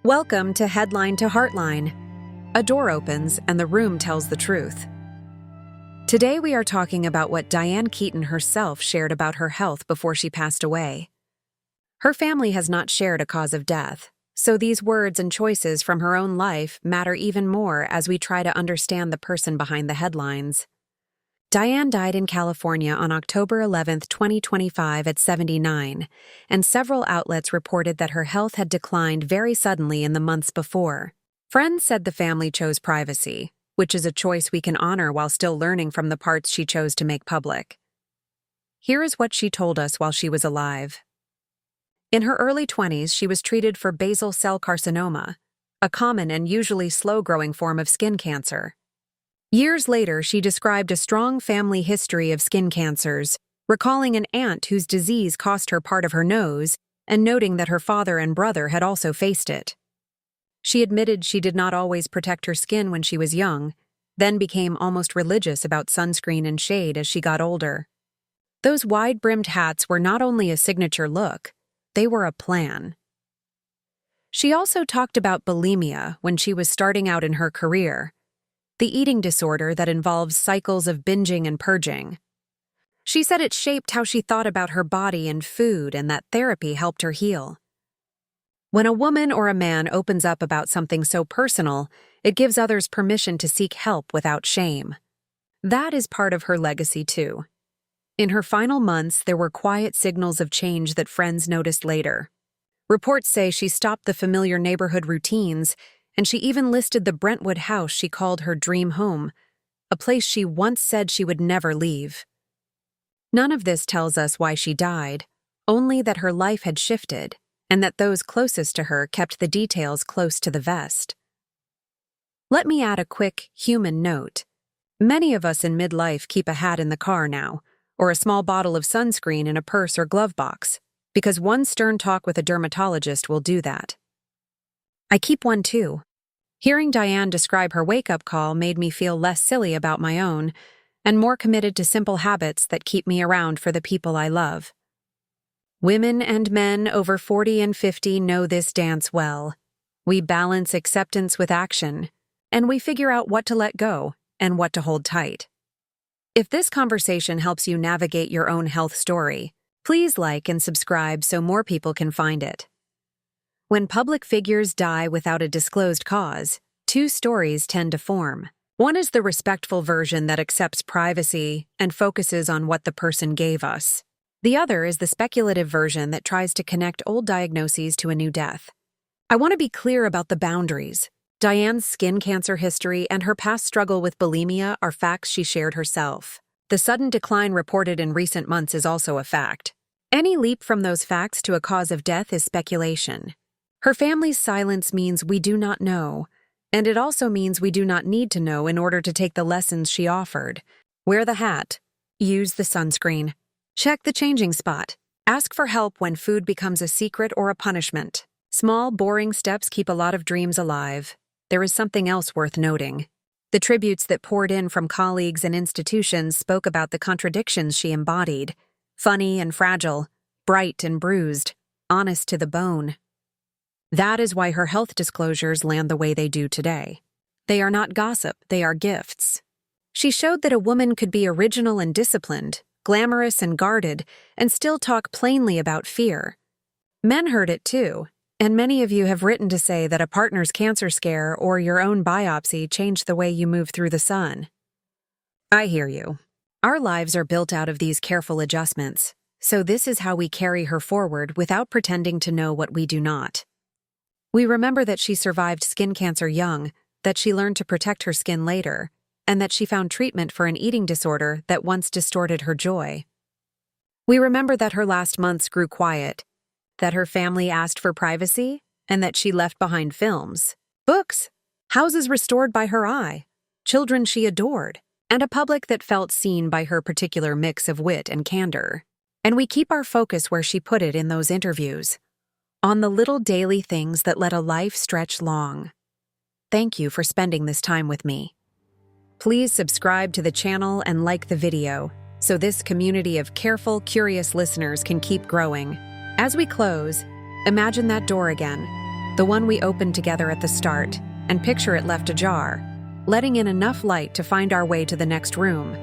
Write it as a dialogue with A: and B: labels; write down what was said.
A: Welcome to Headline to Heartline. A door opens and the room tells the truth. Today we are talking about what Diane Keaton herself shared about her health before she passed away. Her family has not shared a cause of death, so these words and choices from her own life matter even more as we try to understand the person behind the headlines. Diane died in California on October 11, 2025 at 79, and several outlets reported that her health had declined very suddenly in the months before. Friends said the family chose privacy, which is a choice we can honor while still learning from the parts she chose to make public. Here is what she told us while she was alive. In her early 20s, she was treated for basal cell carcinoma, a common and usually slow-growing form of skin cancer. Years later, she described a strong family history of skin cancers, recalling an aunt whose disease cost her part of her nose and noting that her father and brother had also faced it. She admitted she did not always protect her skin when she was young, then became almost religious about sunscreen and shade as she got older. Those wide-brimmed hats were not only a signature look, they were a plan. She also talked about bulimia when she was starting out in her career, the eating disorder that involves cycles of binging and purging. She said it shaped how she thought about her body and food and that therapy helped her heal. When a woman or a man opens up about something so personal, it gives others permission to seek help without shame. That is part of her legacy too. In her final months, there were quiet signals of change that friends noticed later. Reports say she stopped the familiar neighborhood routines, and she even listed the Brentwood house she called her dream home, a place she once said she would never leave. None of this tells us why she died, only that her life had shifted, and that those closest to her kept the details close to the vest. Let me add a quick, human note. Many of us in midlife keep a hat in the car now, or a small bottle of sunscreen in a purse or glove box, because one stern talk with a dermatologist will do that. I keep one too. Hearing Diane describe her wake-up call made me feel less silly about my own, and more committed to simple habits that keep me around for the people I love. Women and men over 40 and 50 know this dance well. We balance acceptance with action, and we figure out what to let go and what to hold tight. If this conversation helps you navigate your own health story, please like and subscribe so more people can find it. When public figures die without a disclosed cause, two stories tend to form. One is the respectful version that accepts privacy and focuses on what the person gave us. The other is the speculative version that tries to connect old diagnoses to a new death. I want to be clear about the boundaries. Diane's skin cancer history and her past struggle with bulimia are facts she shared herself. The sudden decline reported in recent months is also a fact. Any leap from those facts to a cause of death is speculation. Her family's silence means we do not know, and it also means we do not need to know in order to take the lessons she offered. Wear the hat. Use the sunscreen. Check the changing spot. Ask for help when food becomes a secret or a punishment. Small, boring steps keep a lot of dreams alive. There is something else worth noting. The tributes that poured in from colleagues and institutions spoke about the contradictions she embodied. Funny and fragile, bright and bruised, honest to the bone. That is why her health disclosures land the way they do today. They are not gossip, they are gifts. She showed that a woman could be original and disciplined, glamorous and guarded, and still talk plainly about fear. Men heard it too, and many of you have written to say that a partner's cancer scare or your own biopsy changed the way you move through the sun. I hear you. Our lives are built out of these careful adjustments, so this is how we carry her forward without pretending to know what we do not. We remember that she survived skin cancer young, that she learned to protect her skin later, and that she found treatment for an eating disorder that once distorted her joy. We remember that her last months grew quiet, that her family asked for privacy, and that she left behind films, books, houses restored by her eye, children she adored, and a public that felt seen by her particular mix of wit and candor. And we keep our focus where she put it in those interviews, on the little daily things that let a life stretch long. Thank you for spending this time with me. Please subscribe to the channel and like the video so this community of careful, curious listeners can keep growing. As we close, imagine that door again, the one we opened together at the start, and picture it left ajar, letting in enough light to find our way to the next room.